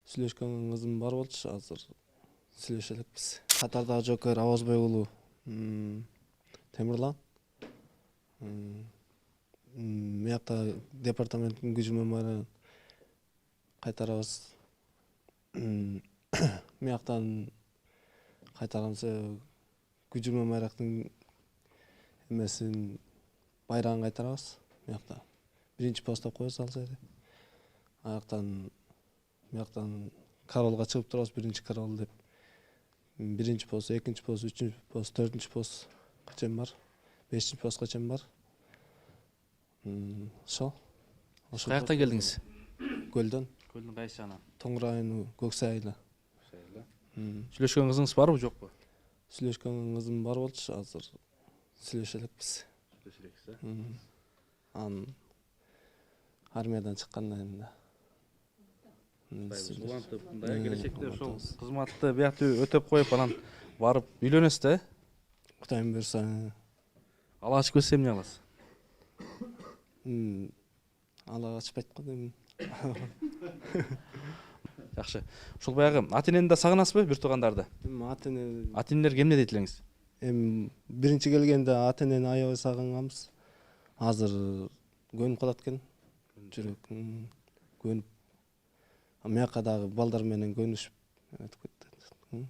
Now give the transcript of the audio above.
Сүйлөшкөн кызым бар болчу, азыр сүйлөшө элекпиз. Катардагы жоокер Абазбай уулу Темирлан. Мыякта департаменттин күчү мамырын кайтарабыз. Мыяктан кайтарамыз, күчү мамырактын эмесин байрагын кайтарабыз. Мыякта биринчи постто коебуз ал жерде. Мыяктан караолго чыгып турабыз, биринчи караол деп. Биринчи пост, экинчи пост, үчүнчү пост, төртүнчү постко чейин бар. Бешинчи постко чейин бар. Ошол. Каякта келдиңиз? Көлдөн. Көлдүн кайсы жагынан? Тоң району Көксай айылы. Сүйлөшкөн кызыңыз барбы, жокпу? Сүйлөшкөн кызым бар болчу, азыр сүйлөшө элекпиз. Анын армиядан чыккандан кийин да. Улантып, мындай келечекте ошол кызматты биякты өтөп коюп, анан барып үйлөнөсүз да, Кудайым буйрса. Ала ачып келсе эмне кыласыз? Ала ачпайт го дейм. Жакшы. Ошол баягы ата-энени да сагынасызбы, бир туугандарды? Ата-энелерге эмне дейт элеңиз? Биринчи келгенде ата-энени аябай сагынганбыз. Азыр көнүп калат экен. Жүрөк көнүп. Мыякка дагы балдар менен көнүшүп өтүп кетти.